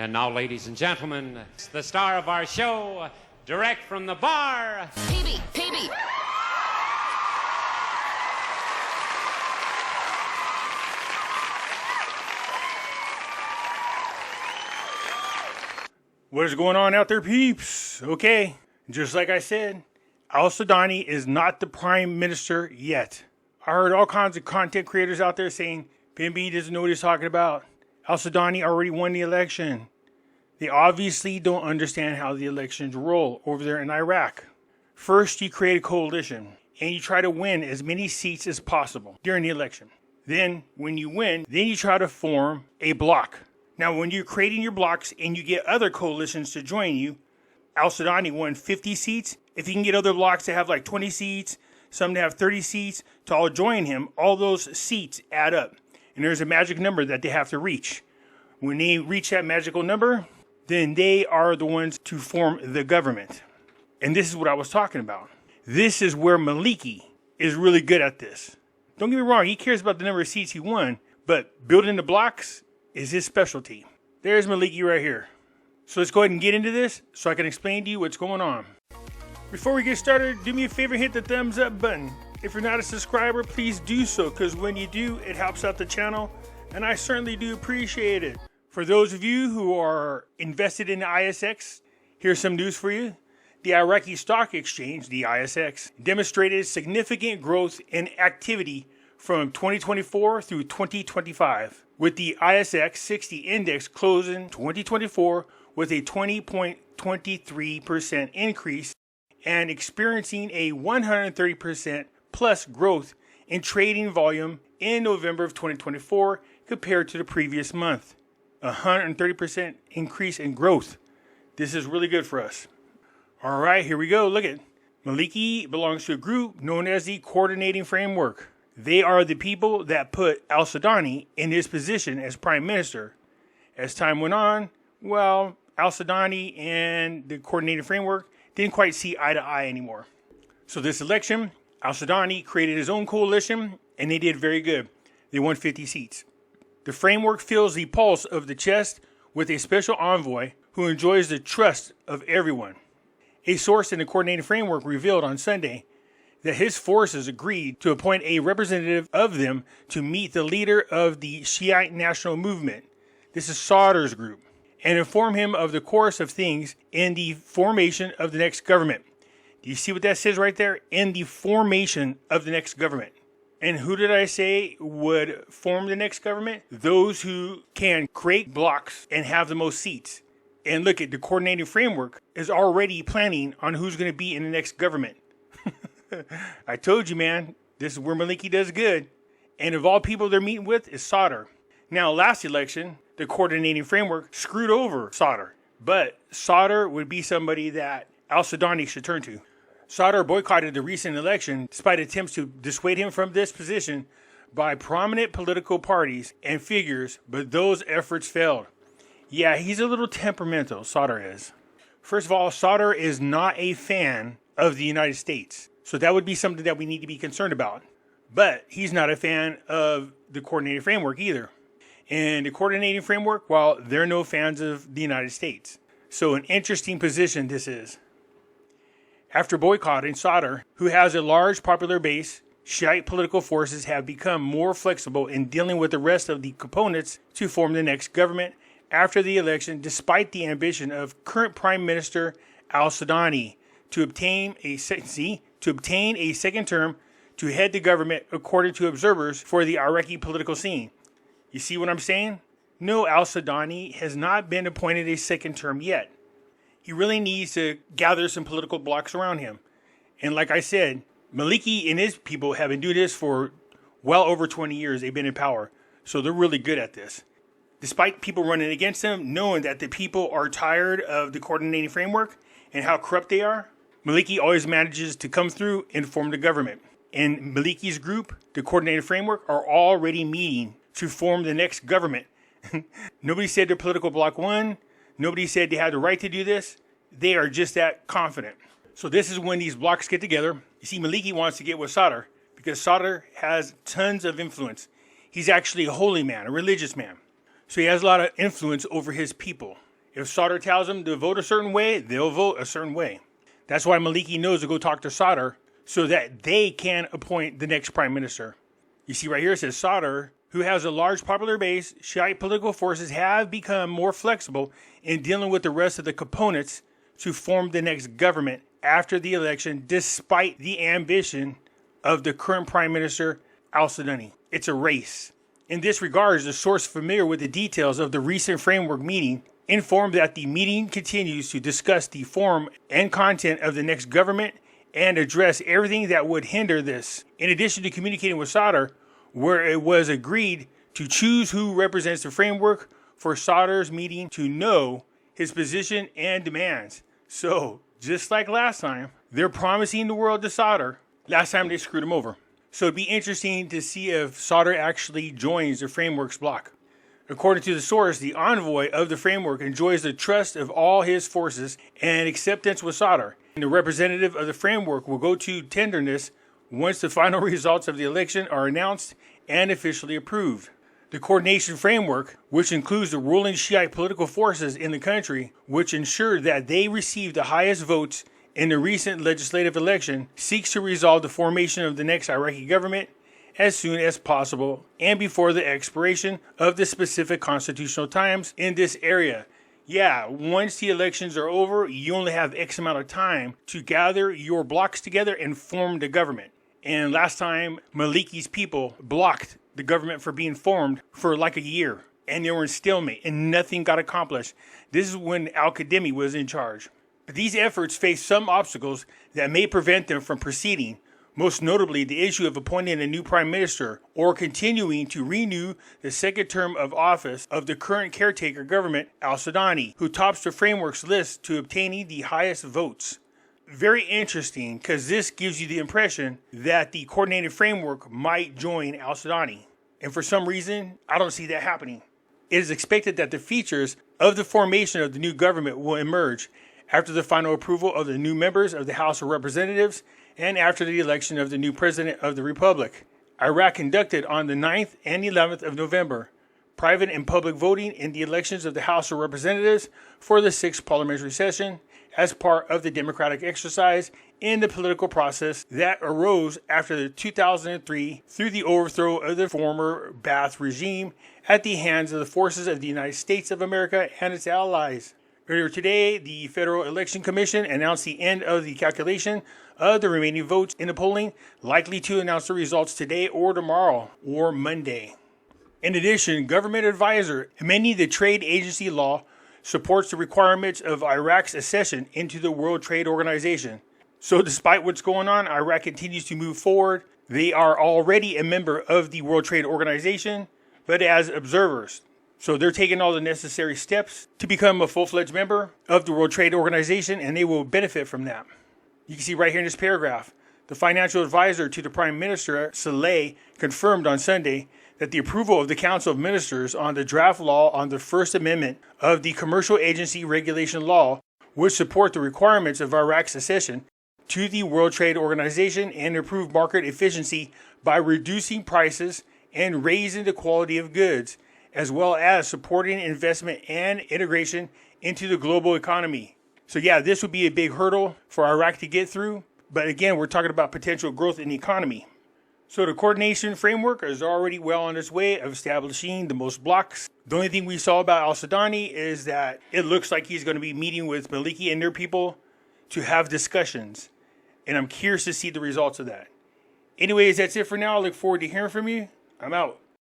And now, ladies and gentlemen, the star of our show, direct from the bar, PB. What is going on out there, peeps? Okay, just like I said, Al-Sudani is not the prime minister yet. I heard all kinds of content creators out there saying, Bimby doesn't know what he's talking about. Al-Sudani already won the election. They obviously don't understand how the elections roll over there in Iraq. First, you create a coalition, and you try to win as many seats as possible during the election. Then, when you win, then you try to form a bloc. Now, when you're creating your blocks and you get other coalitions to join you, Al-Sudani won 50 seats. If you can get other blocks to have like 20 seats, some to have 30 seats, to all join him, all those seats add up. And there's a magic number that they have to reach. When they reach that magical number, then they are the ones to form the government. And this is what I was talking about. This is where Maliki is really good at this. Don't get me wrong, he cares about the number of seats he won, but building the blocks is his specialty. There's Maliki right here. So let's go ahead and get into this so I can explain to you what's going on. Before we get started, do me a favor, hit the thumbs up button. If you're not a subscriber, please do so, because when you do, it helps out the channel, and I certainly do appreciate it. For those of you who are invested in the ISX, here's some news for you. The Iraqi Stock Exchange, the ISX, demonstrated significant growth in activity from 2024 through 2025, with the ISX 60 index closing 2024 with a 20.23% increase and experiencing a 130% plus growth in trading volume in November of 2024 compared to the previous month. 130% increase in growth. This is really good for us. All right, here we go. Look at Maliki belongs to a group known as the Coordinating Framework. They are the people that put Al-Sudani in his position as prime minister. As time went on, well, Al-Sudani and the Coordinating Framework didn't quite see eye to eye anymore. So this election, Al-Sudani created his own coalition, and they did very good. They won 50 seats. The framework feels the pulse of the chest with a special envoy who enjoys the trust of everyone. A source in the Coordinating Framework revealed on Sunday that his forces agreed to appoint a representative of them to meet the leader of the Shiite National Movement, this is Sadr's group, and inform him of the course of things in the formation of the next government. Do you see what that says right there? In the formation of the next government. And who did I say would form the next government? Those who can create blocks and have the most seats. And look at the Coordinating Framework is already planning on who's going to be in the next government. I told you, man, this is where Maliki does good. And of all people they're meeting with is Sadr. Now, last election, the Coordinating Framework screwed over Sadr. But Sadr would be somebody that Al-Sudani should turn to. Sadr boycotted the recent election despite attempts to dissuade him from this position by prominent political parties and figures, but those efforts failed. Yeah, he's a little temperamental, Sadr is. First of all, Sadr is not a fan of the United States. So that would be something that we need to be concerned about. But he's not a fan of the Coordinating Framework either. And the Coordinating Framework, well, they're no fans of the United States. So an interesting position this is. After boycotting Sadr, who has a large popular base, Shiite political forces have become more flexible in dealing with the rest of the components to form the next government after the election, despite the ambition of current Prime Minister Al-Sudani to obtain a second term to head the government, according to observers for the Iraqi political scene. You see what I'm saying? No, Al-Sudani has not been appointed a second term yet. He really needs to gather some political blocks around him. And like I said, Maliki and his people have been doing this for well over 20 years. They've been in power. So they're really good at this. Despite people running against them, knowing that the people are tired of the Coordinating Framework and how corrupt they are, Maliki always manages to come through and form the government. And Maliki's group, the Coordinating Framework, are already meeting to form the next government. Nobody said their political bloc won. Nobody said they had the right to do this. They are just that confident. So this is when these blocks get together. You see, Maliki wants to get with Sadr because Sadr has tons of influence. He's actually a holy man, a religious man. So he has a lot of influence over his people. If Sadr tells them to vote a certain way, they'll vote a certain way. That's why Maliki knows to go talk to Sadr so that they can appoint the next prime minister. You see right here it says Sadr, who has a large popular base, Shiite political forces have become more flexible in dealing with the rest of the components to form the next government after the election, despite the ambition of the current prime minister, al-Sudani. It's a race. In this regard, the source familiar with the details of the recent framework meeting informed that the meeting continues to discuss the form and content of the next government and address everything that would hinder this. In addition to communicating with Sadr, where it was agreed to choose who represents the framework for Sadr's meeting to know his position and demands. So, just like last time, they're promising the world to Sadr. Last time they screwed him over. So it'd be interesting to see if Sadr actually joins the framework's bloc. According to the source, the envoy of the framework enjoys the trust of all his forces and acceptance with Sadr. And the representative of the framework will go to tenderness once the final results of the election are announced and officially approved. The coordination framework, which includes the ruling Shiite political forces in the country, which ensure that they receive the highest votes in the recent legislative election, seeks to resolve the formation of the next Iraqi government as soon as possible and before the expiration of the specific constitutional times in this area. Yeah, once the elections are over, you only have X amount of time to gather your blocks together and form the government. And last time, Maliki's people blocked the government for being formed for like a year. And they were in stalemate and nothing got accomplished. This is when Al-Qademi was in charge. But these efforts face some obstacles that may prevent them from proceeding. Most notably, the issue of appointing a new prime minister or continuing to renew the second term of office of the current caretaker government, al-Sudani, who tops the framework's list to obtaining the highest votes. Very interesting, because this gives you the impression that the coordinated framework might join al-Sudani. And for some reason, I don't see that happening. It is expected that the features of the formation of the new government will emerge after the final approval of the new members of the House of Representatives and after the election of the new president of the Republic. Iraq conducted on the 9th and 11th of November private and public voting in the elections of the House of Representatives for the 6th parliamentary session as part of the democratic exercise in the political process that arose after the 2003 through the overthrow of the former Ba'ath regime at the hands of the forces of the United States of America and its allies. Earlier today, the Federal Election Commission announced the end of the calculation of the remaining votes in the polling, likely to announce the results today or tomorrow or Monday. In addition, government advisor amending the trade agency law supports the requirements of Iraq's accession into the World Trade Organization. So despite what's going on, Iraq continues to move forward. They are already a member of the World Trade Organization, but as observers. So they're taking all the necessary steps to become a full-fledged member of the World Trade Organization, and they will benefit from that. You can see right here in this paragraph, the financial advisor to the Prime Minister, Saleh, confirmed on Sunday that the approval of the Council of Ministers on the draft law on the First Amendment of the Commercial Agency Regulation Law would support the requirements of Iraq's accession to the World Trade Organization and improve market efficiency by reducing prices and raising the quality of goods, as well as supporting investment and integration into the global economy. So yeah, this would be a big hurdle for Iraq to get through. But again, we're talking about potential growth in the economy. So the coordination framework is already well on its way of establishing the most blocks. The only thing we saw about al-Sudani is that it looks like he's going to be meeting with Maliki and their people to have discussions. And I'm curious to see the results of that. Anyways, that's it for now. I look forward to hearing from you. I'm out.